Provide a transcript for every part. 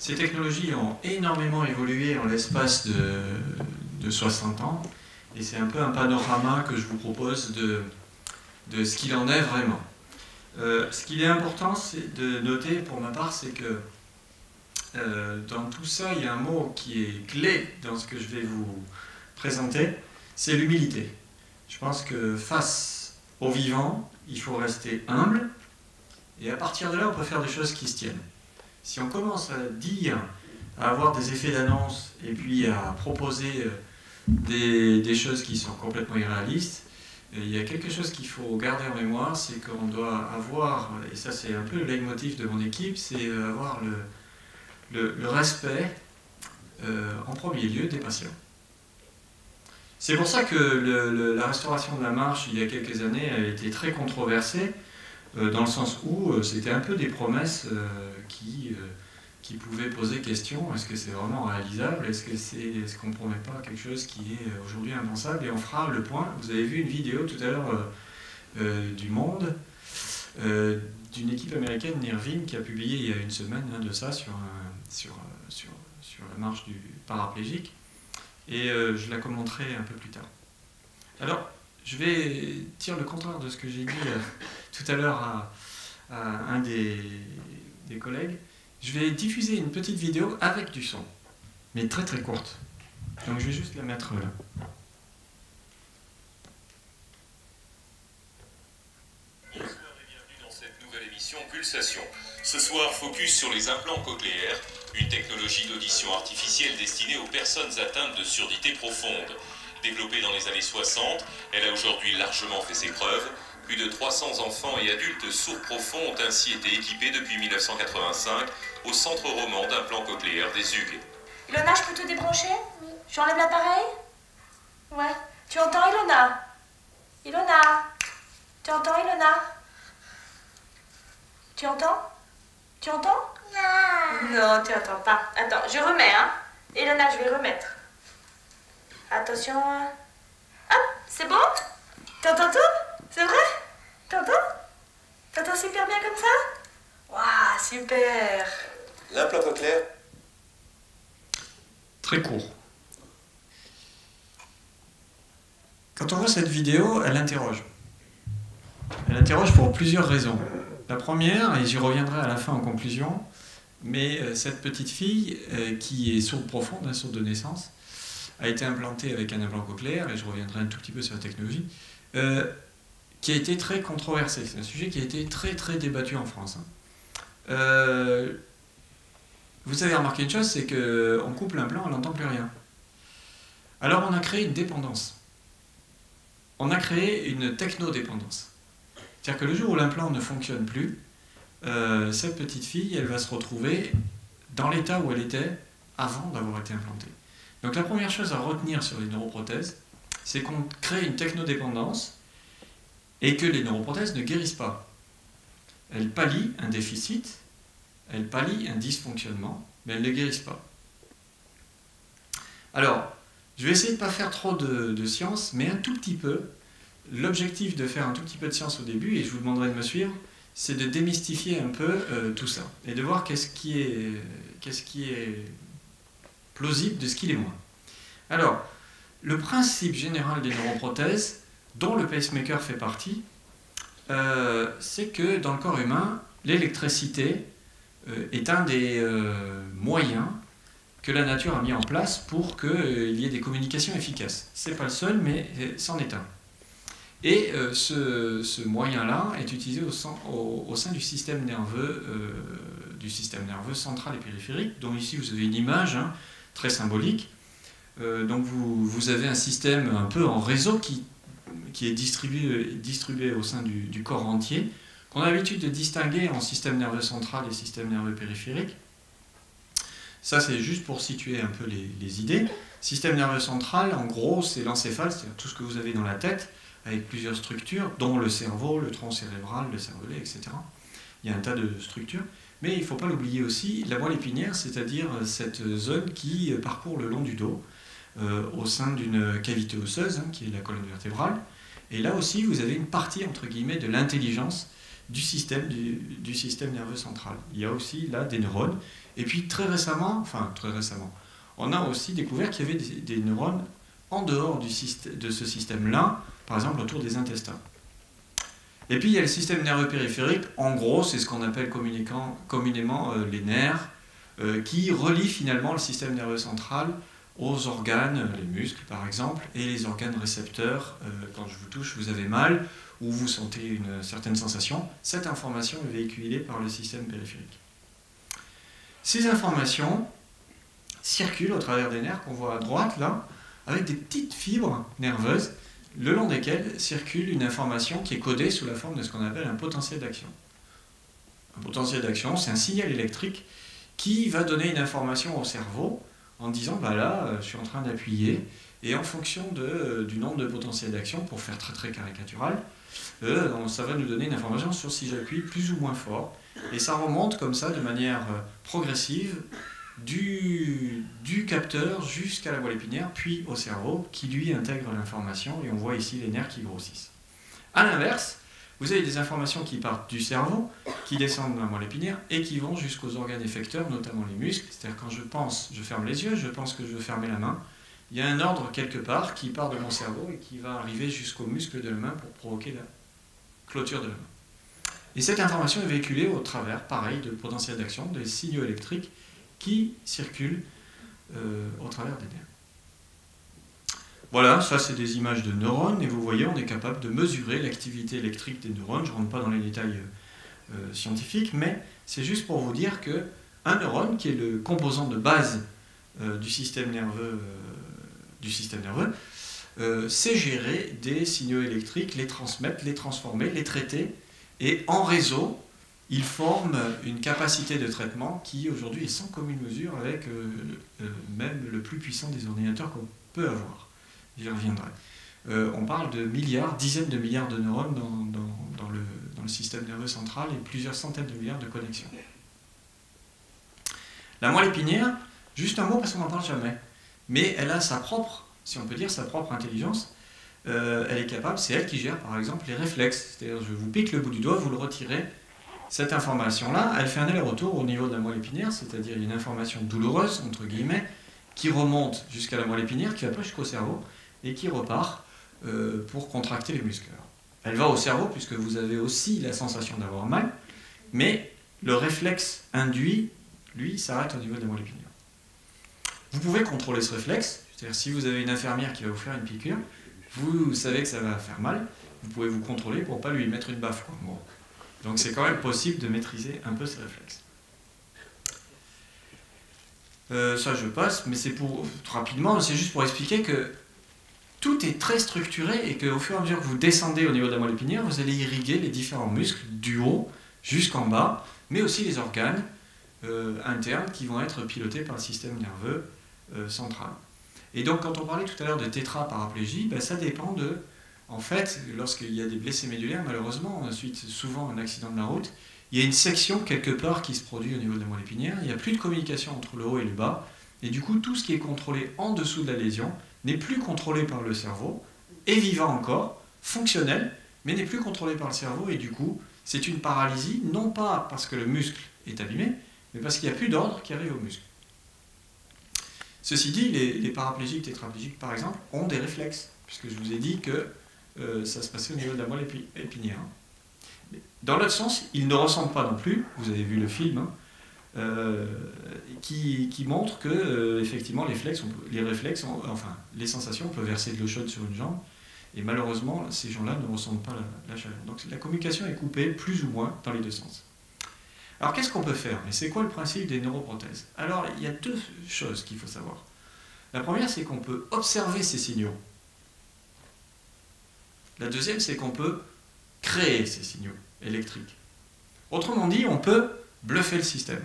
Ces technologies ont énormément évolué en l'espace de 60 ans, et c'est un peu un panorama que je vous propose de ce qu'il en est vraiment. Ce qu'il est important de noter pour ma part, c'est que dans tout ça, il y a un mot qui est clé dans ce que je vais vous présenter, c'est l'humilité. Je pense que face au vivant, il faut rester humble, et à partir de là, on peut faire des choses qui se tiennent. Si on commence à dire, à avoir des effets d'annonce, et puis à proposer des choses qui sont complètement irréalistes, il y a quelque chose qu'il faut garder en mémoire, c'est qu'on doit avoir, et ça c'est un peu le leitmotiv de mon équipe, c'est avoir le respect en premier lieu des patients. C'est pour ça que la restauration de la marche, il y a quelques années, a été très controversée, dans le sens où c'était un peu des promesses qui pouvaient poser question. Est-ce que c'est vraiment réalisable? Est-ce qu'on ne promet pas quelque chose qui est aujourd'hui impensable? Et on fera le point. Vous avez vu une vidéo tout à l'heure du Monde, d'une équipe américaine, Nirvine, qui a publié il y a une semaine de ça sur la marche du paraplégique. Et je la commenterai un peu plus tard. Alors, je vais dire le contraire de ce que j'ai dit tout à l'heure à un des collègues. Je vais diffuser une petite vidéo avec du son, mais très très courte. Donc je vais juste la mettre là. Bonsoir et bienvenue dans cette nouvelle émission Pulsation. Ce soir, focus sur les implants cochléaires, une technologie d'audition artificielle destinée aux personnes atteintes de surdité profonde. Développée dans les années 60, elle a aujourd'hui largement fait ses preuves. Plus de 300 enfants et adultes sourds profonds ont ainsi été équipés depuis 1985 au centre roman d'implants cochléaires des Hugues. Ilona, je peux te débrancher? Oui. J'enlève l'appareil? Ouais. Tu entends, Ilona? Ilona? Tu entends, Ilona? Tu entends? Tu entends? Non. Non, tu entends pas. Attends, je remets, hein. Ilona, je vais remettre. Attention. Hop, c'est bon? T'entends tout? C'est vrai? T'entends? T'entends super bien comme ça? Waouh, super! L'implant cochléaire? Très court. Quand on voit cette vidéo, elle interroge. Elle interroge pour plusieurs raisons. La première, et j'y reviendrai à la fin en conclusion, mais cette petite fille qui est sourde profonde, sourde de naissance, a été implantée avec un implant cochléaire, et je reviendrai un tout petit peu sur la technologie, qui a été très controversé. C'est un sujet qui a été très très débattu en France. Vous avez remarqué une chose, c'est qu'on coupe l'implant, on n'entend plus rien. Alors on a créé une dépendance. On a créé une technodépendance. C'est-à-dire que le jour où l'implant ne fonctionne plus, cette petite fille, elle va se retrouver dans l'état où elle était avant d'avoir été implantée. Donc la première chose à retenir sur les neuroprothèses, c'est qu'on crée une technodépendance et que les neuroprothèses ne guérissent pas. Elles pallient un déficit, elles pallient un dysfonctionnement, mais elles ne guérissent pas. Alors, je vais essayer de ne pas faire trop de science, mais un tout petit peu. L'objectif de faire un tout petit peu de science au début, et je vous demanderai de me suivre, c'est de démystifier un peu tout ça, et de voir qu'est-ce qui est plausible de ce qui l'est moins. Alors, le principe général des neuroprothèses, dont le pacemaker fait partie, c'est que dans le corps humain, l'électricité est un des moyens que la nature a mis en place pour qu'il y ait des communications efficaces. Ce n'est pas le seul, mais c'en est un. Et ce moyen-là est utilisé au sein du système nerveux central et périphérique, dont ici vous avez une image très symbolique. Donc vous avez un système un peu en réseau qui est distribué au sein du corps entier, qu'on a l'habitude de distinguer en système nerveux central et système nerveux périphérique. Ça, c'est juste pour situer un peu les idées. Système nerveux central, en gros, c'est l'encéphale, c'est-à-dire tout ce que vous avez dans la tête, avec plusieurs structures, dont le cerveau, le tronc cérébral, le cervelet, etc. Il y a un tas de structures. Mais il ne faut pas l'oublier aussi, la moelle épinière, c'est-à-dire cette zone qui parcourt le long du dos, au sein d'une cavité osseuse, qui est la colonne vertébrale. Et là aussi, vous avez une partie, entre guillemets, de l'intelligence, du système nerveux central. Il y a aussi là des neurones. Et puis très récemment, on a aussi découvert qu'il y avait des neurones en dehors de ce système-là, par exemple autour des intestins. Et puis il y a le système nerveux périphérique, en gros c'est ce qu'on appelle communément les nerfs, qui relient finalement le système nerveux central aux organes, les muscles par exemple, et les organes récepteurs. Quand je vous touche, vous avez mal, ou vous sentez une certaine sensation. Cette information est véhiculée par le système périphérique. Ces informations circulent au travers des nerfs qu'on voit à droite là, avec des petites fibres nerveuses, le long desquelles circule une information qui est codée sous la forme de ce qu'on appelle un potentiel d'action. Un potentiel d'action, c'est un signal électrique qui va donner une information au cerveau en disant, bah là, je suis en train d'appuyer, et en fonction du nombre de potentiels d'action, pour faire très très caricatural, ça va nous donner une information sur si j'appuie plus ou moins fort, et ça remonte comme ça de manière progressive du capteur jusqu'à la moelle épinière, puis au cerveau, qui lui intègre l'information, et on voit ici les nerfs qui grossissent. A l'inverse, vous avez des informations qui partent du cerveau, qui descendent dans la moelle épinière, et qui vont jusqu'aux organes effecteurs, notamment les muscles. C'est-à-dire quand je pense, je ferme les yeux, je pense que je veux fermer la main, il y a un ordre quelque part qui part de mon cerveau et qui va arriver jusqu'aux muscles de la main pour provoquer la clôture de la main. Et cette information est véhiculée au travers, pareil, de potentiels d'action, des signaux électriques qui circulent au travers des nerfs. Voilà, ça c'est des images de neurones, et vous voyez, on est capable de mesurer l'activité électrique des neurones. Je ne rentre pas dans les détails scientifiques, mais c'est juste pour vous dire qu'un neurone, qui est le composant de base du système nerveux, sait gérer des signaux électriques, les transmettre, les transformer, les traiter, et en réseau, il forme une capacité de traitement qui aujourd'hui est sans commune mesure avec même le plus puissant des ordinateurs qu'on peut avoir. J'y reviendrai. On parle de milliards, dizaines de milliards de neurones dans le système nerveux central et plusieurs centaines de milliards de connexions. La moelle épinière, juste un mot parce qu'on n'en parle jamais, mais elle a sa propre, si on peut dire, sa propre intelligence. Elle est capable, c'est elle qui gère par exemple les réflexes. C'est-à-dire, je vous pique le bout du doigt, vous le retirez. Cette information-là, elle fait un aller-retour au niveau de la moelle épinière, c'est-à-dire une information douloureuse, entre guillemets, qui remonte jusqu'à la moelle épinière, qui va pas jusqu'au cerveau, et qui repart pour contracter les muscles. Elle va au cerveau, puisque vous avez aussi la sensation d'avoir mal, mais le réflexe induit, lui, s'arrête au niveau de la moelle épinière. Vous pouvez contrôler ce réflexe, c'est-à-dire si vous avez une infirmière qui va vous faire une piqûre, vous savez que ça va faire mal, vous pouvez vous contrôler pour ne pas lui mettre une baffe, quoi. Bon. Donc c'est quand même possible de maîtriser un peu ce réflexe. Ça je passe, mais c'est pour rapidement, c'est juste pour expliquer que tout est très structuré et qu'au fur et à mesure que vous descendez au niveau de la moelle épinière, vous allez irriguer les différents muscles du haut jusqu'en bas, mais aussi les organes internes qui vont être pilotés par le système nerveux central. Et donc quand on parlait tout à l'heure de tétraparaplégie, ben, ça dépend de... En fait, lorsqu'il y a des blessés médulaires, malheureusement, suite souvent à un accident de la route, il y a une section quelque part qui se produit au niveau de la moelle épinière, il n'y a plus de communication entre le haut et le bas, et du coup tout ce qui est contrôlé en dessous de la lésion n'est plus contrôlé par le cerveau, est vivant encore, fonctionnel, mais n'est plus contrôlé par le cerveau, et du coup c'est une paralysie, non pas parce que le muscle est abîmé, mais parce qu'il n'y a plus d'ordre qui arrive au muscle. Ceci dit, les paraplégiques, tétraplégiques par exemple, ont des réflexes, puisque je vous ai dit que ça se passait au niveau de la moelle épinière. Dans l'autre sens, ils ne ressentent pas non plus, vous avez vu le film, qui montre que effectivement les sensations, on peut verser de l'eau chaude sur une jambe, et malheureusement ces gens-là ne ressentent pas la chaleur. Donc la communication est coupée plus ou moins dans les deux sens. Alors qu'est-ce qu'on peut faire? Mais c'est quoi le principe des neuroprothèses? Alors il y a deux choses qu'il faut savoir. La première, c'est qu'on peut observer ces signaux. La deuxième, c'est qu'on peut créer ces signaux électriques. Autrement dit, on peut bluffer le système.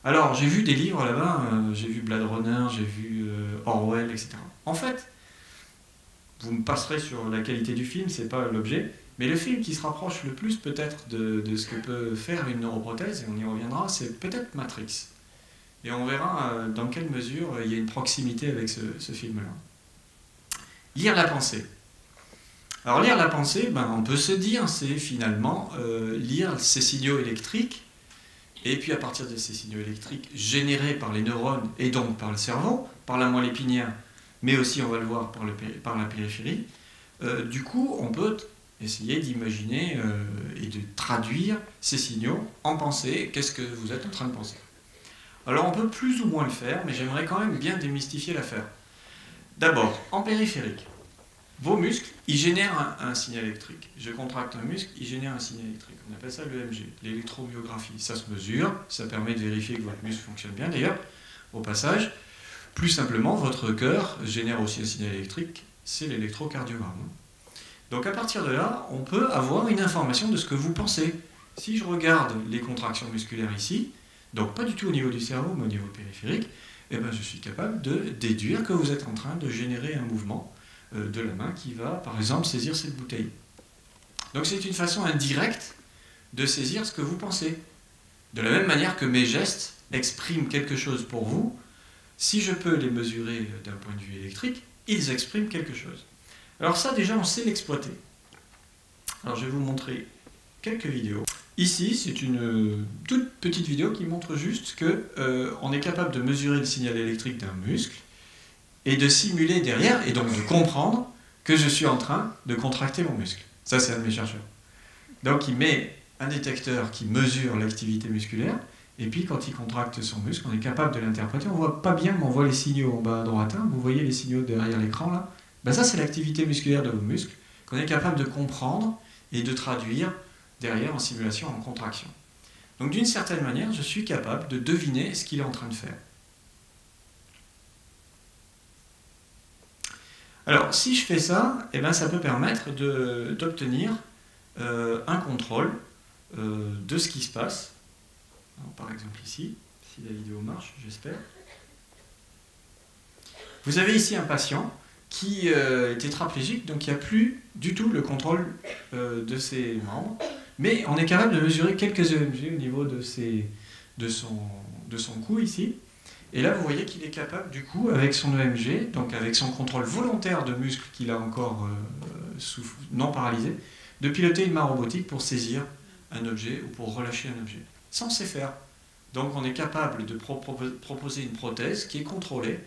Alors, j'ai vu des livres là-bas, j'ai vu Blade Runner, j'ai vu Orwell, etc. En fait, vous me passerez sur la qualité du film, c'est pas l'objet, mais le film qui se rapproche le plus peut-être de ce que peut faire une neuroprothèse, et on y reviendra, c'est peut-être Matrix. Et on verra dans quelle mesure il y a une proximité avec ce film-là. Lire la pensée. Alors lire la pensée, on peut se dire, c'est finalement lire ces signaux électriques, et puis à partir de ces signaux électriques générés par les neurones et donc par le cerveau, par la moelle épinière, mais aussi on va le voir par la périphérie, du coup on peut essayer d'imaginer et de traduire ces signaux en pensée. Qu'est-ce que vous êtes en train de penser? Alors on peut plus ou moins le faire, mais j'aimerais quand même bien démystifier l'affaire. D'abord, en périphérique, vos muscles, ils génèrent un signal électrique. Je contracte un muscle, il génère un signal électrique. On appelle ça l'EMG, l'électromyographie. Ça se mesure, ça permet de vérifier que votre muscle fonctionne bien. D'ailleurs, au passage, plus simplement, votre cœur génère aussi un signal électrique, c'est l'électrocardiogramme. Donc à partir de là, on peut avoir une information de ce que vous pensez. Si je regarde les contractions musculaires ici, donc pas du tout au niveau du cerveau, mais au niveau périphérique, je suis capable de déduire que vous êtes en train de générer un mouvement de la main qui va, par exemple, saisir cette bouteille. Donc c'est une façon indirecte de saisir ce que vous pensez. De la même manière que mes gestes expriment quelque chose pour vous, si je peux les mesurer d'un point de vue électrique, ils expriment quelque chose. Alors ça, déjà, on sait l'exploiter. Alors je vais vous montrer quelques vidéos. Ici, c'est une toute petite vidéo qui montre juste qu'on est capable de mesurer le signal électrique d'un muscle et de simuler derrière, et donc de comprendre que je suis en train de contracter mon muscle. Ça, c'est un de mes chercheurs. Donc il met un détecteur qui mesure l'activité musculaire, et puis quand il contracte son muscle, on est capable de l'interpréter. On ne voit pas bien, mais on voit les signaux en bas à droite. Vous voyez les signaux derrière l'écran là? Ça, c'est l'activité musculaire de vos muscles, qu'on est capable de comprendre et de traduire derrière en simulation, en contraction. Donc d'une certaine manière, je suis capable de deviner ce qu'il est en train de faire. Alors, si je fais ça, ça peut permettre d'obtenir un contrôle de ce qui se passe. Alors, par exemple ici, si la vidéo marche, j'espère. Vous avez ici un patient qui est tétraplégique, donc il n'y a plus du tout le contrôle de ses membres, mais on est capable de mesurer quelques EMG au niveau de son cou ici. Et là, vous voyez qu'il est capable, du coup, avec son EMG, donc avec son contrôle volontaire de muscle qu'il a encore non paralysé, de piloter une main robotique pour saisir un objet ou pour relâcher un objet, sans se faire. Donc on est capable de proposer une prothèse qui est contrôlée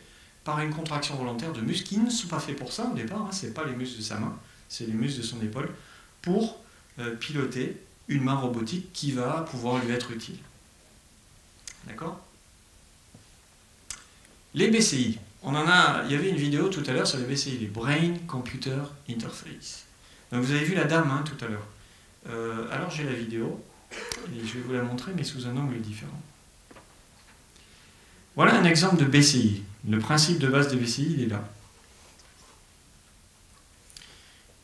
par une contraction volontaire de muscles qui ne sont pas faits pour ça au départ, ce n'est pas les muscles de sa main, c'est les muscles de son épaule, pour piloter une main robotique qui va pouvoir lui être utile. D'accord ? Les BCI, il y avait une vidéo tout à l'heure sur les BCI, les Brain Computer Interface. Donc vous avez vu la dame tout à l'heure. Alors j'ai la vidéo, et je vais vous la montrer, mais sous un angle différent. Voilà un exemple de BCI. Le principe de base des BCI, il est là.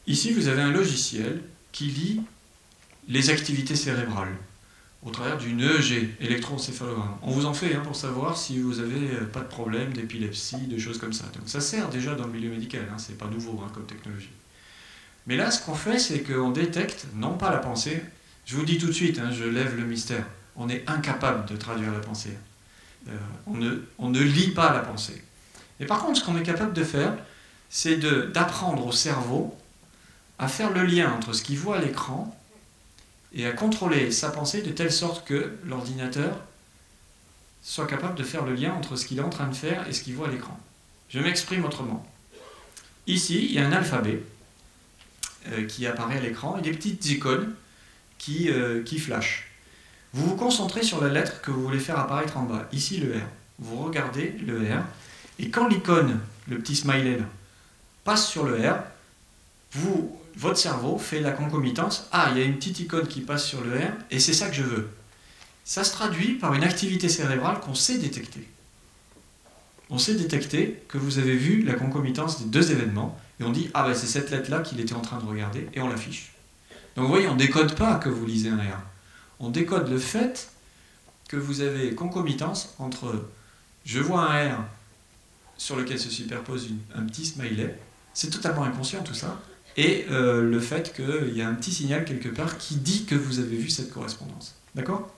Ici, vous avez un logiciel qui lit les activités cérébrales au travers d'une EEG, électroencéphalogramme. On vous en fait pour savoir si vous n'avez pas de problème d'épilepsie, de choses comme ça. Donc ça sert déjà dans le milieu médical, c'est pas nouveau comme technologie. Mais là, ce qu'on fait, c'est qu'on détecte, non pas la pensée, je vous dis tout de suite, je lève le mystère, on est incapable de traduire la pensée. On ne lit pas la pensée. Et par contre, ce qu'on est capable de faire, c'est d'apprendre au cerveau à faire le lien entre ce qu'il voit à l'écran et à contrôler sa pensée de telle sorte que l'ordinateur soit capable de faire le lien entre ce qu'il est en train de faire et ce qu'il voit à l'écran. Je m'exprime autrement. Ici, il y a un alphabet qui apparaît à l'écran et des petites icônes qui flashent. Vous vous concentrez sur la lettre que vous voulez faire apparaître en bas. Ici, le R. Vous regardez le R. Et quand l'icône, le petit smiley, là, passe sur le R, votre cerveau fait la concomitance. Ah, il y a une petite icône qui passe sur le R, et c'est ça que je veux. Ça se traduit par une activité cérébrale qu'on sait détecter. On sait détecter que vous avez vu la concomitance des deux événements, et on dit, ah ben c'est cette lettre-là qu'il était en train de regarder, et on l'affiche. Donc vous voyez, on ne décode pas que vous lisez un R. On décode le fait que vous avez concomitance entre je vois un R sur lequel se superpose un petit smiley, c'est totalement inconscient tout ça, et le fait qu'il y a un petit signal quelque part qui dit que vous avez vu cette correspondance. D'accord ?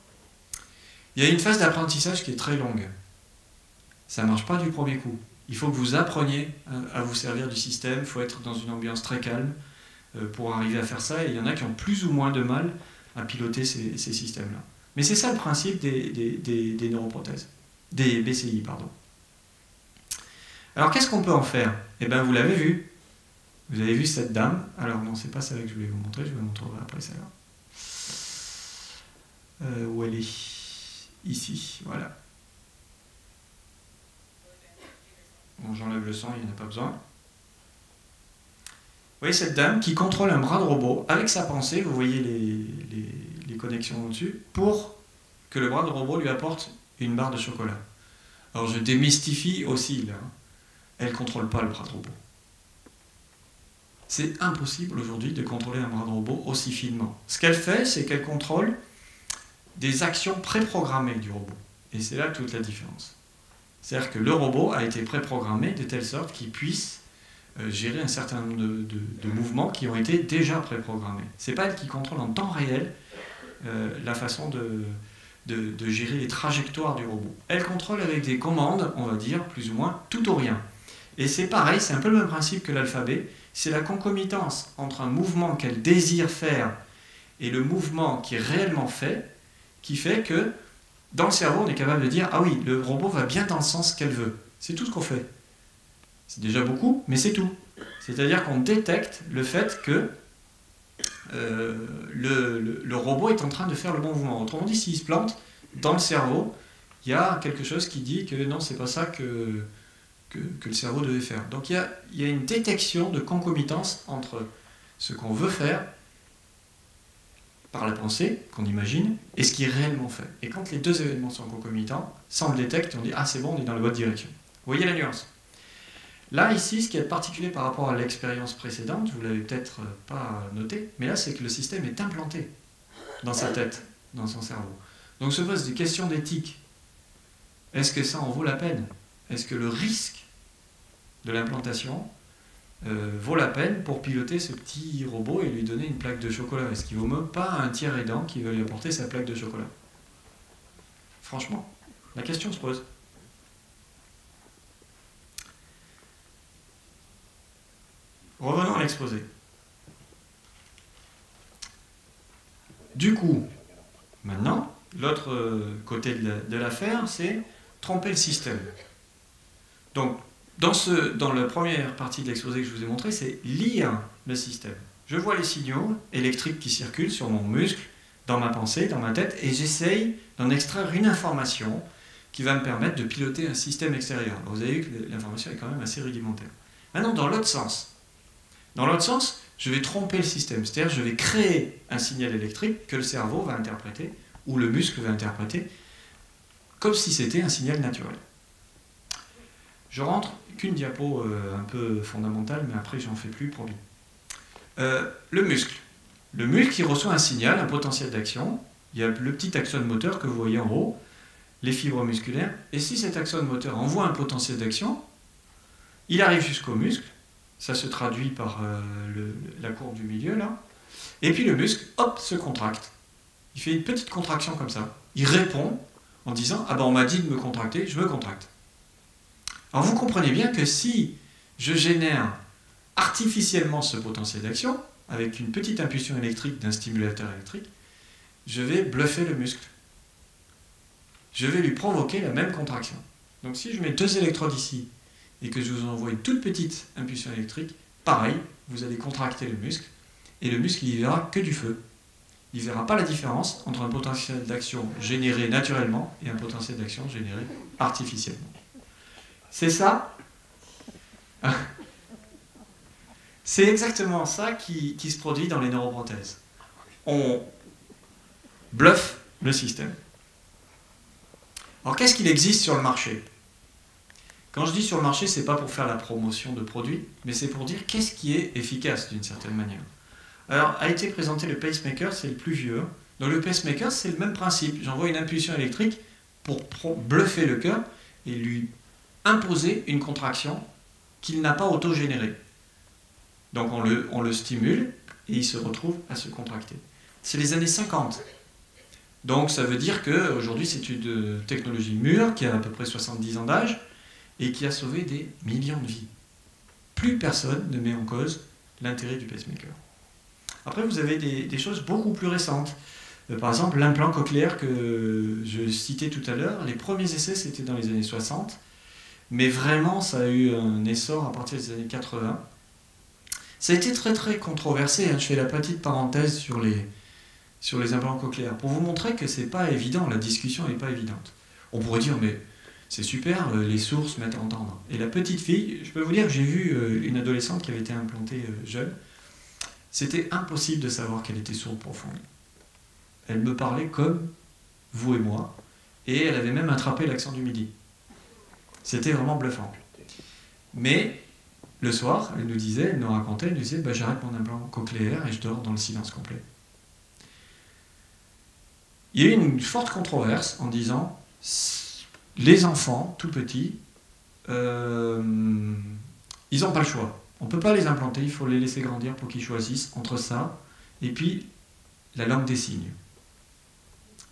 Il y a une phase d'apprentissage qui est très longue. Ça ne marche pas du premier coup. Il faut que vous appreniez à vous servir du système, il faut être dans une ambiance très calme, pour arriver à faire ça, et il y en a qui ont plus ou moins de mal à piloter ces systèmes-là. Mais c'est ça le principe des neuroprothèses, des BCI, pardon. Alors qu'est-ce qu'on peut en faire? Eh bien vous l'avez vu. Vous avez vu cette dame. Alors non, c'est pas celle-là que je voulais vous montrer, je vous montrerai après celle-là. Où elle est? Ici, voilà. Bon, j'enlève le son, il n'y en a pas besoin. Vous voyez cette dame qui contrôle un bras de robot avec sa pensée, vous voyez les connexions au-dessus, pour que le bras de robot lui apporte une barre de chocolat. Alors je démystifie aussi là. Elle ne contrôle pas le bras de robot. C'est impossible aujourd'hui de contrôler un bras de robot aussi finement. Ce qu'elle fait, c'est qu'elle contrôle des actions préprogrammées du robot. Et c'est là toute la différence. C'est-à-dire que le robot a été préprogrammé de telle sorte qu'il puisse gérer un certain nombre de mouvements qui ont été déjà préprogrammés. Ce n'est pas elle qui contrôle en temps réel la façon de gérer les trajectoires du robot. Elle contrôle avec des commandes, on va dire, plus ou moins, tout ou rien. Et c'est pareil, c'est un peu le même principe que l'alphabet, c'est la concomitance entre un mouvement qu'elle désire faire et le mouvement qui est réellement fait, qui fait que dans le cerveau, on est capable de dire « Ah oui, le robot va bien dans le sens qu'elle veut ». C'est tout ce qu'on fait. C'est déjà beaucoup, mais c'est tout. C'est-à-dire qu'on détecte le fait que le robot est en train de faire le bon mouvement. Autrement dit, s'il se plante, dans le cerveau, il y a quelque chose qui dit que non, c'est pas ça que le cerveau devait faire. Donc il y a une détection de concomitance entre ce qu'on veut faire par la pensée, qu'on imagine, et ce qui est réellement fait. Et quand les deux événements sont concomitants, ça on le détecte et on dit « Ah, c'est bon, on est dans la bonne direction ». Vous voyez la nuance? Là, ici, ce qui est particulier par rapport à l'expérience précédente, vous ne l'avez peut-être pas noté, mais là, c'est que le système est implanté dans sa tête, dans son cerveau. Donc se posent des questions d'éthique. Est-ce que ça en vaut la peine? Est-ce que le risque de l'implantation vaut la peine pour piloter ce petit robot et lui donner une plaque de chocolat? Est-ce qu'il ne vaut même pas un tiers aidant qui va lui apporter sa plaque de chocolat? Franchement, la question se pose. Revenons à l'exposé. Du coup, maintenant, l'autre côté de l'affaire, c'est tromper le système. Donc, dans la première partie de l'exposé que je vous ai montré, c'est lire le système. Je vois les signaux électriques qui circulent sur mon muscle, dans ma pensée, dans ma tête, et j'essaye d'en extraire une information qui va me permettre de piloter un système extérieur. Alors, vous avez vu que l'information est quand même assez rudimentaire. Maintenant, dans l'autre sens, je vais tromper le système, c'est-à-dire je vais créer un signal électrique que le cerveau va interpréter, ou le muscle va interpréter, comme si c'était un signal naturel. Je rentre qu'une diapo un peu fondamentale, mais après j'en fais plus, promis. Le muscle. Le muscle, il reçoit un signal, un potentiel d'action. Il y a le petit axone moteur que vous voyez en haut, les fibres musculaires. Et si cet axone moteur envoie un potentiel d'action, il arrive jusqu'au muscle. Ça se traduit par la courbe du milieu, là. Et puis le muscle, hop, se contracte. Il fait une petite contraction comme ça. Il répond en disant « Ah ben on m'a dit de me contracter, je me contracte ». Alors vous comprenez bien que si je génère artificiellement ce potentiel d'action, avec une petite impulsion électrique d'un stimulateur électrique, je vais bluffer le muscle. Je vais lui provoquer la même contraction. Donc si je mets 2 électrodes ici, et que je vous envoie une toute petite impulsion électrique, pareil, vous allez contracter le muscle, et le muscle, il ne verra que du feu. Il ne verra pas la différence entre un potentiel d'action généré naturellement et un potentiel d'action généré artificiellement. C'est ça? C'est exactement ça qui se produit dans les neuroprothèses. On bluffe le système. Alors qu'est-ce qu'il existe sur le marché? Quand je dis sur le marché, ce n'est pas pour faire la promotion de produits, mais c'est pour dire qu'est-ce qui est efficace d'une certaine manière. Alors, a été présenté le pacemaker, c'est le plus vieux. Donc le pacemaker, c'est le même principe. J'envoie une impulsion électrique pour bluffer le cœur et lui imposer une contraction qu'il n'a pas auto-générée. Donc on le stimule et il se retrouve à se contracter. C'est les années 50. Donc ça veut dire qu'aujourd'hui, c'est une technologie mûre qui a à peu près 70 ans d'âge, et qui a sauvé des millions de vies. Plus personne ne met en cause l'intérêt du pacemaker. Après, vous avez des choses beaucoup plus récentes. Par exemple, l'implant cochléaire que je citais tout à l'heure, les premiers essais, c'était dans les années 60, mais vraiment, ça a eu un essor à partir des années 80. Ça a été très très controversé, hein. Je fais la petite parenthèse sur les implants cochléaires, pour vous montrer que c'est pas évident, la discussion n'est pas évidente. On pourrait dire, mais c'est super, les sourds se mettent à entendre. Et la petite fille, je peux vous dire que j'ai vu une adolescente qui avait été implantée jeune, c'était impossible de savoir qu'elle était sourde profonde. Elle me parlait comme vous et moi, et elle avait même attrapé l'accent du midi. C'était vraiment bluffant. Mais le soir, elle nous racontait, elle nous disait, j'arrête mon implant cochléaire et je dors dans le silence complet. Il y a eu une forte controverse en disant, les enfants, tout petits, ils n'ont pas le choix. On ne peut pas les implanter, il faut les laisser grandir pour qu'ils choisissent entre ça et puis la langue des signes.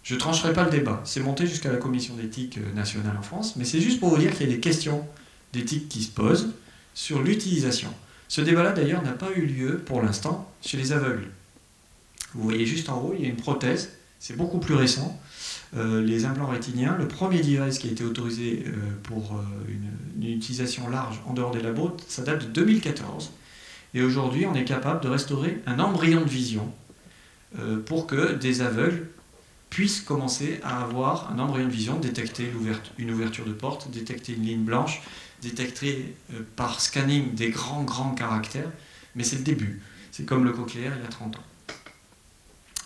Je ne trancherai pas le débat, c'est monté jusqu'à la commission d'éthique nationale en France, mais c'est juste pour vous dire qu'il y a des questions d'éthique qui se posent sur l'utilisation. Ce débat-là, d'ailleurs, n'a pas eu lieu, pour l'instant, chez les aveugles. Vous voyez juste en haut, il y a une prothèse, c'est beaucoup plus récent. Les implants rétiniens, le premier device qui a été autorisé pour une utilisation large en dehors des labos, ça date de 2014. Et aujourd'hui, on est capable de restaurer un embryon de vision pour que des aveugles puissent commencer à avoir un embryon de vision, détecter une ouverture de porte, détecter une ligne blanche, détecter par scanning des grands caractères, mais c'est le début. C'est comme le cochléaire il y a 30 ans.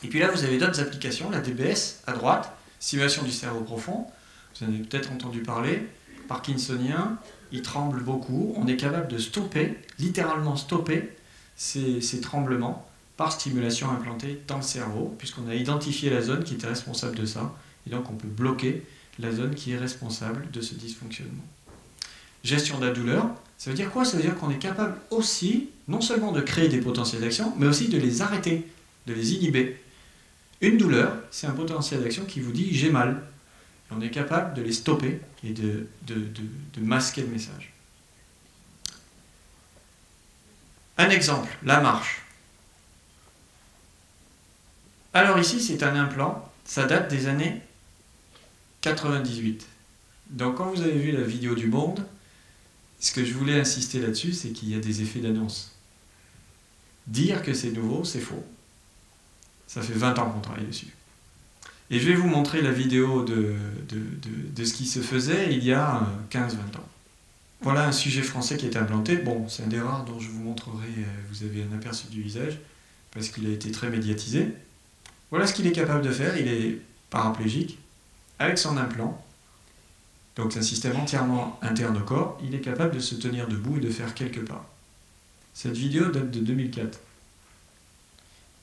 Et puis là, vous avez d'autres applications, la DBS à droite, simulation du cerveau profond, vous en avez peut-être entendu parler, parkinsonien, il tremble beaucoup, on est capable de stopper, littéralement stopper ces tremblements par stimulation implantée dans le cerveau, puisqu'on a identifié la zone qui était responsable de ça, et donc on peut bloquer la zone qui est responsable de ce dysfonctionnement. Gestion de la douleur, ça veut dire quoi? Ça veut dire qu'on est capable aussi, non seulement de créer des potentiels d'action, mais aussi de les arrêter, de les inhiber. Une douleur, c'est un potentiel d'action qui vous dit « j'ai mal ». Et on est capable de les stopper et de masquer le message. Un exemple, la marche. Alors ici, c'est un implant, ça date des années 98. Donc quand vous avez vu la vidéo du Monde, ce que je voulais insister là-dessus, c'est qu'il y a des effets d'annonce. Dire que c'est nouveau, c'est faux. Ça fait 20 ans qu'on travaille dessus. Et je vais vous montrer la vidéo de ce qui se faisait il y a 15-20 ans. Voilà un sujet français qui est implanté. Bon, c'est un des rares dont je vous montrerai, vous avez un aperçu du visage, parce qu'il a été très médiatisé. Voilà ce qu'il est capable de faire. Il est paraplégique, avec son implant. Donc c'est un système entièrement interne au corps. Il est capable de se tenir debout et de faire quelques pas. Cette vidéo date de 2004.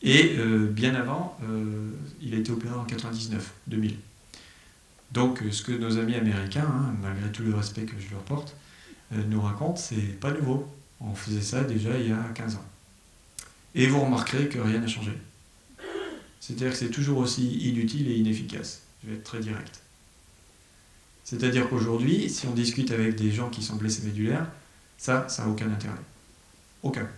Et bien avant, il a été opéré en 99-2000. Donc ce que nos amis américains, malgré tout le respect que je leur porte, nous racontent, c'est pas nouveau. On faisait ça déjà il y a 15 ans. Et vous remarquerez que rien n'a changé. C'est-à-dire que c'est toujours aussi inutile et inefficace. Je vais être très direct. C'est-à-dire qu'aujourd'hui, si on discute avec des gens qui sont blessés médulaires, ça n'a aucun intérêt. Aucun.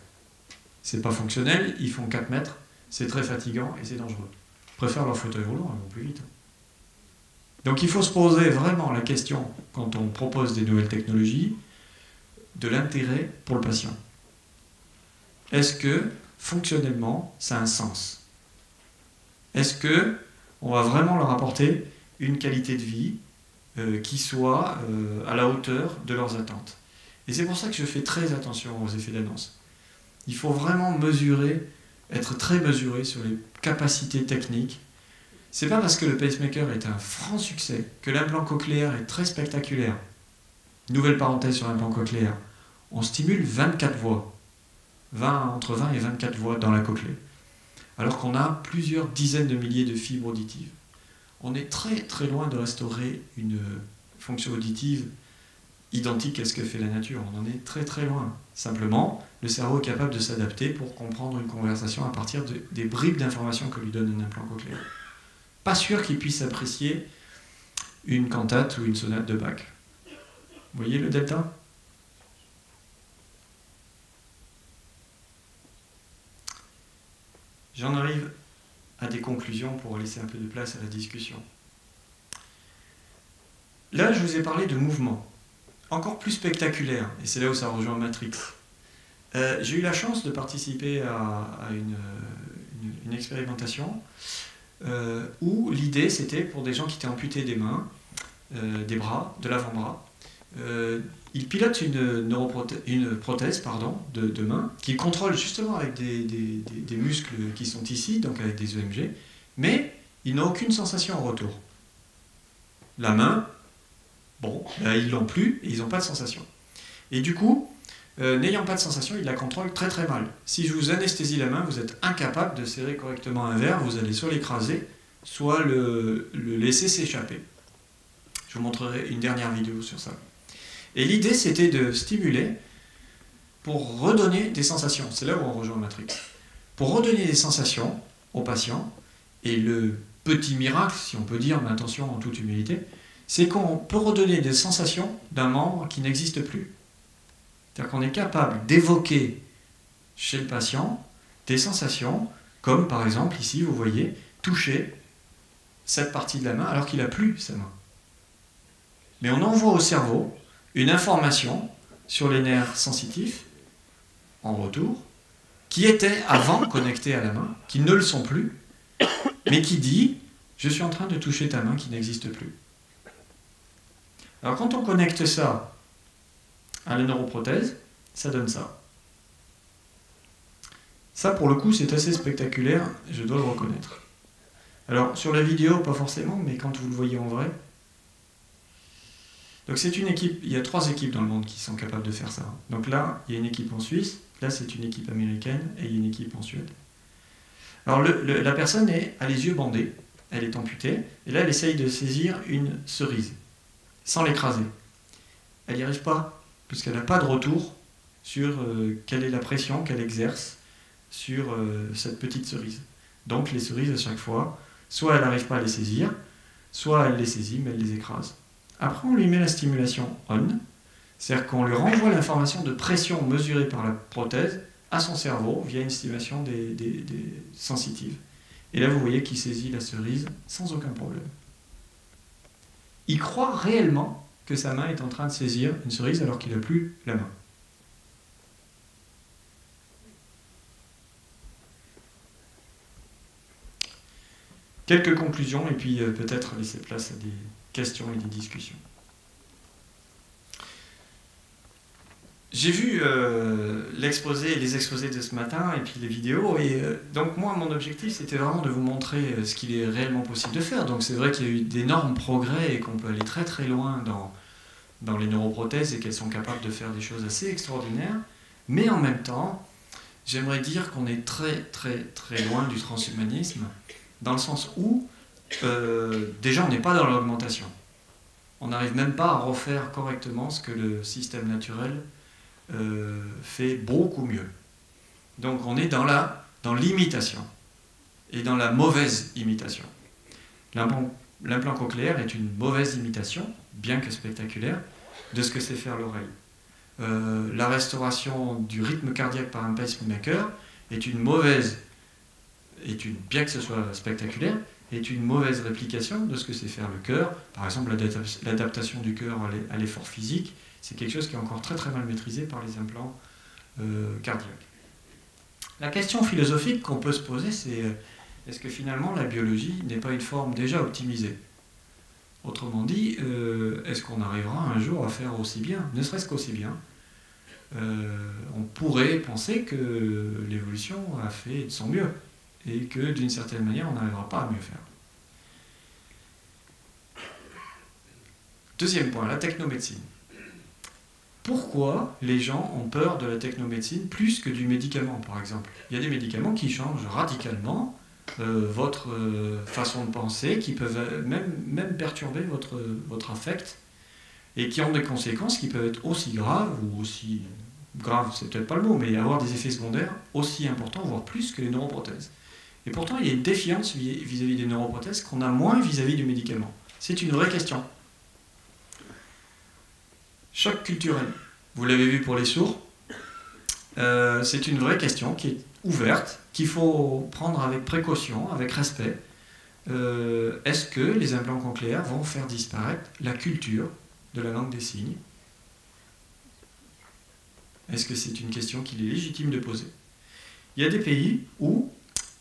C'est pas fonctionnel, ils font 4 mètres, c'est très fatigant et c'est dangereux. Ils préfèrent leur fauteuil roulant, ils vont plus vite. Donc il faut se poser vraiment la question, quand on propose des nouvelles technologies, de l'intérêt pour le patient. Est-ce que, fonctionnellement, ça a un sens? Est-ce que on va vraiment leur apporter une qualité de vie qui soit à la hauteur de leurs attentes? Et c'est pour ça que je fais très attention aux effets d'annonce. Il faut vraiment mesurer, être très mesuré sur les capacités techniques. C'est pas parce que le pacemaker est un franc succès, que l'implant cochléaire est très spectaculaire. Nouvelle parenthèse sur l'implant cochléaire. On stimule 24 voies. Entre 20 et 24 voies dans la cochlée. Alors qu'on a plusieurs dizaines de milliers de fibres auditives. On est très très loin de restaurer une fonction auditive identique à ce que fait la nature. On en est très très loin. Simplement, le cerveau est capable de s'adapter pour comprendre une conversation à partir des bribes d'informations que lui donne un implant cochléaire. Pas sûr qu'il puisse apprécier une cantate ou une sonate de Bach. Vous voyez le delta ? J'en arrive à des conclusions pour laisser un peu de place à la discussion. Là, je vous ai parlé de mouvement, encore plus spectaculaire, et c'est là où ça rejoint Matrix. J'ai eu la chance de participer à une expérimentation où l'idée c'était pour des gens qui étaient amputés des mains, des bras, de l'avant-bras. Ils pilotent une prothèse de main qu'ils contrôlent justement avec des muscles qui sont ici, donc avec des EMG, mais ils n'ont aucune sensation en retour. La main, bon, ils l'ont plus et ils n'ont pas de sensation. Et du coup, n'ayant pas de sensation, ils la contrôlent très très mal. Si je vous anesthésie la main, vous êtes incapable de serrer correctement un verre, vous allez soit l'écraser, soit le laisser s'échapper. Je vous montrerai une dernière vidéo sur ça. Et l'idée, c'était de stimuler pour redonner des sensations. C'est là où on rejoint Matrix. Pour redonner des sensations aux patients, et le petit miracle, si on peut dire, mais attention en toute humilité, c'est qu'on peut redonner des sensations d'un membre qui n'existe plus. C'est-à-dire qu'on est capable d'évoquer chez le patient des sensations, comme par exemple, ici, vous voyez, toucher cette partie de la main alors qu'il n'a plus sa main. Mais on envoie au cerveau une information sur les nerfs sensitifs, en retour, qui étaient avant connectés à la main, qui ne le sont plus, mais qui dit « je suis en train de toucher ta main qui n'existe plus ». Alors quand on connecte ça à la neuroprothèse, ça donne ça. Ça, pour le coup, c'est assez spectaculaire, je dois le reconnaître. Alors, sur la vidéo, pas forcément, mais quand vous le voyez en vrai. Donc c'est une équipe, il y a 3 équipes dans le monde qui sont capables de faire ça. Donc là, il y a une équipe en Suisse, là c'est une équipe américaine, et il y a une équipe en Suède. Alors la personne a les yeux bandés, elle est amputée, et là elle essaye de saisir une cerise, sans l'écraser. Elle n'y arrive pas, puisqu'elle n'a pas de retour sur quelle est la pression qu'elle exerce sur cette petite cerise. Donc les cerises, à chaque fois, soit elle n'arrive pas à les saisir, soit elle les saisit, mais elle les écrase. Après, on lui met la stimulation on, c'est-à-dire qu'on lui renvoie l'information de pression mesurée par la prothèse à son cerveau via une stimulation des sensitives. Et là, vous voyez qu'il saisit la cerise sans aucun problème. Il croit réellement que sa main est en train de saisir une cerise alors qu'il n'a plus la main. Quelques conclusions et puis peut-être laisser place à des questions et des discussions. J'ai vu les exposés de ce matin et puis les vidéos, et donc moi mon objectif c'était vraiment de vous montrer ce qu'il est réellement possible de faire. Donc c'est vrai qu'il y a eu d'énormes progrès et qu'on peut aller très très loin dans les neuroprothèses et qu'elles sont capables de faire des choses assez extraordinaires, mais en même temps j'aimerais dire qu'on est très très très loin du transhumanisme, dans le sens où déjà on n'est pas dans l'augmentation. On n'arrive même pas à refaire correctement ce que le système naturel fait beaucoup mieux. Donc on est dans l'imitation, et dans la mauvaise imitation. L'implant cochléaire est une mauvaise imitation, bien que spectaculaire, de ce que sait faire l'oreille. La restauration du rythme cardiaque par un pacemaker est une mauvaise, bien que ce soit spectaculaire, est une mauvaise réplication de ce que sait faire le cœur. Par exemple, l'adaptation du cœur à l'effort physique, c'est quelque chose qui est encore très très mal maîtrisé par les implants cardiaques. La question philosophique qu'on peut se poser, c'est est-ce que finalement la biologie n'est pas une forme déjà optimisée? Autrement dit, est-ce qu'on arrivera un jour à faire aussi bien, ne serait-ce qu'aussi bien? On pourrait penser que l'évolution a fait de son mieux, et que d'une certaine manière, on n'arrivera pas à mieux faire. Deuxième point, la technomédecine. Pourquoi les gens ont peur de la technomédecine plus que du médicament, par exemple? Il y a des médicaments qui changent radicalement votre façon de penser, qui peuvent même perturber votre affect, et qui ont des conséquences qui peuvent être aussi graves, ou aussi graves, c'est peut-être pas le mot, mais avoir des effets secondaires aussi importants, voire plus que les neuroprothèses. Et pourtant, il y a une défiance vis-à-vis des neuroprothèses qu'on a moins vis-à-vis du médicament. C'est une vraie question. Choc culturel. Vous l'avez vu pour les sourds. C'est une vraie question qui est ouverte qu'il faut prendre avec précaution, avec respect. Est-ce que les implants cochléaires vont faire disparaître la culture de la langue des signes? Est-ce que c'est une question qu'il est légitime de poser? Il y a des pays où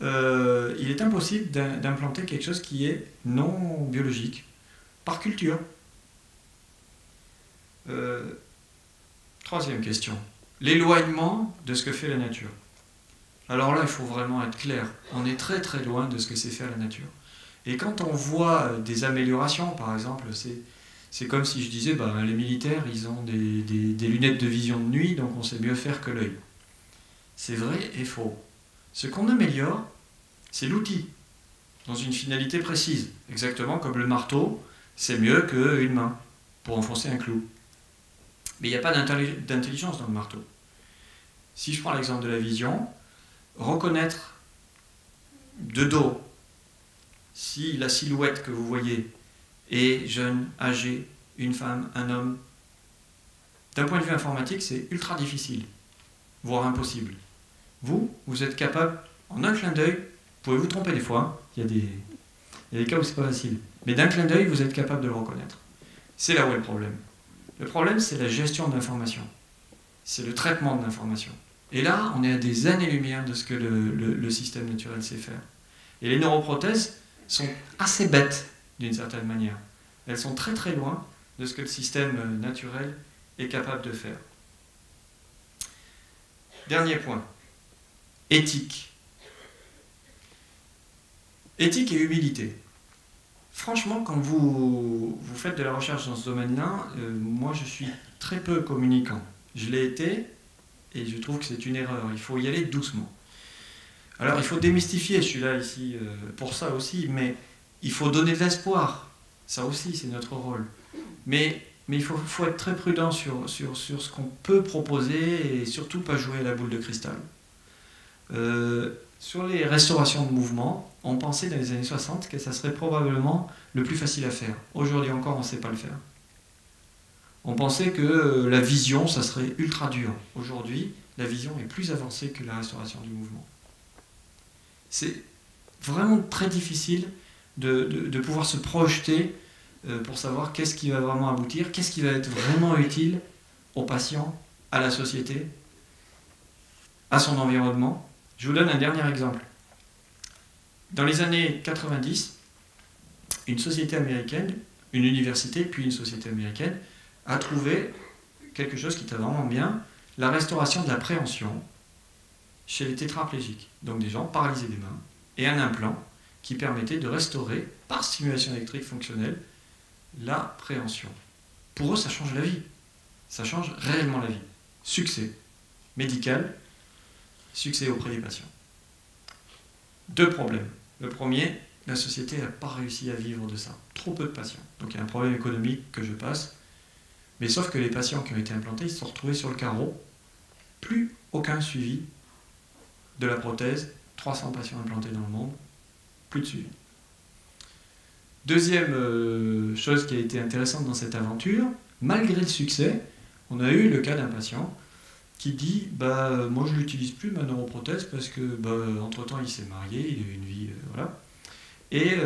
il est impossible d'implanter quelque chose qui est non biologique, par culture. Troisième question, l'éloignement de ce que fait la nature. Alors là, il faut vraiment être clair, on est très très loin de ce que c'est faire la nature. Et quand on voit des améliorations, par exemple, c'est comme si je disais, les militaires, ils ont des lunettes de vision de nuit, donc on sait mieux faire que l'œil. C'est vrai et faux. Ce qu'on améliore, c'est l'outil, dans une finalité précise. Exactement comme le marteau, c'est mieux qu'une main, pour enfoncer un clou. Mais il n'y a pas d'intelligence dans le marteau. Si je prends l'exemple de la vision, reconnaître de dos si la silhouette que vous voyez est jeune, âgée, une femme, un homme, d'un point de vue informatique, c'est ultra difficile, voire impossible. Vous êtes capable, en un clin d'œil, pouvez vous tromper des fois, il y a des cas où c'est pas facile, mais d'un clin d'œil, vous êtes capable de le reconnaître. C'est là où est le problème. Le problème, c'est la gestion de l'information. C'est le traitement de l'information. Et là, on est à des années-lumière de ce que le système naturel sait faire. Et les neuroprothèses sont assez bêtes, d'une certaine manière. Elles sont très très loin de ce que le système naturel est capable de faire. Dernier point. Éthique. Éthique et humilité. Franchement, quand vous faites de la recherche dans ce domaine-là, moi je suis très peu communicant. Je l'ai été, et je trouve que c'est une erreur. Il faut y aller doucement. Alors il faut démystifier, je suis là ici pour ça aussi, mais il faut donner de l'espoir. Ça aussi, c'est notre rôle. Mais il faut être très prudent sur ce qu'on peut proposer et surtout pas jouer à la boule de cristal. Sur les restaurations de mouvement, on pensait dans les années 60 que ça serait probablement le plus facile à faire. Aujourd'hui encore, on ne sait pas le faire. On pensait que la vision, ça serait ultra dur. Aujourd'hui, la vision est plus avancée que la restauration du mouvement. C'est vraiment très difficile de pouvoir se projeter pour savoir qu'est-ce qui va vraiment aboutir, qu'est-ce qui va être vraiment utile aux patients, à la société, à son environnement. Je vous donne un dernier exemple. Dans les années 90, une société américaine, une université, puis une société américaine, a trouvé quelque chose qui était vraiment bien, la restauration de la préhension chez les tétraplégiques, donc des gens paralysés des mains, et un implant qui permettait de restaurer, par stimulation électrique fonctionnelle, la préhension. Pour eux, ça change la vie. Ça change réellement la vie. Succès médical, succès auprès des patients. Deux problèmes. Le premier, la société n'a pas réussi à vivre de ça. Trop peu de patients. Donc il y a un problème économique que je passe. Mais sauf que les patients qui ont été implantés, ils se sont retrouvés sur le carreau. Plus aucun suivi de la prothèse. 300 patients implantés dans le monde. Plus de suivi. Deuxième chose qui a été intéressante dans cette aventure, malgré le succès, on a eu le cas d'un patient qui dit moi je n'utilise plus ma neuroprothèse parce que entre-temps il s'est marié, il a eu une vie, voilà. Et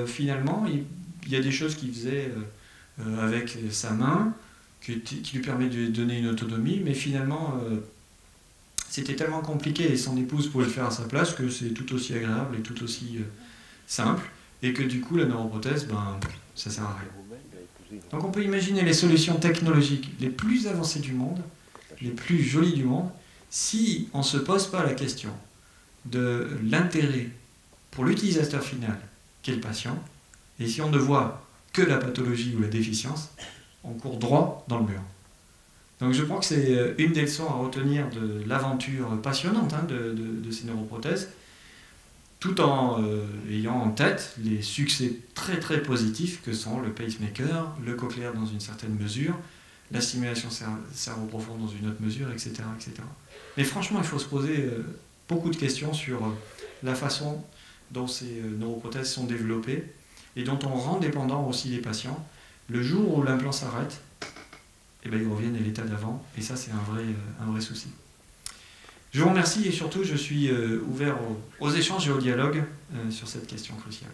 finalement, il y a des choses qu'il faisait avec sa main qui lui permet de lui donner une autonomie, mais finalement c'était tellement compliqué et son épouse pouvait le faire à sa place que c'est tout aussi agréable et tout aussi simple, et que du coup la neuroprothèse, ça sert à rien. Donc on peut imaginer les solutions technologiques les plus avancées du monde, les plus jolies du monde, si on ne se pose pas la question de l'intérêt pour l'utilisateur final, qui est le patient, et si on ne voit que la pathologie ou la déficience, on court droit dans le mur. Donc je crois que c'est une des leçons à retenir de l'aventure passionnante de ces neuroprothèses, tout en ayant en tête les succès très très positifs que sont le pacemaker, le cochléaire dans une certaine mesure, la stimulation cerveau profond dans une autre mesure, etc., etc. Mais franchement, il faut se poser beaucoup de questions sur la façon dont ces neuroprothèses sont développées et dont on rend dépendant aussi les patients. Le jour où l'implant s'arrête, ils reviennent à l'état d'avant, et ça c'est un vrai souci. Je vous remercie et surtout je suis ouvert aux échanges et au dialogue sur cette question cruciale.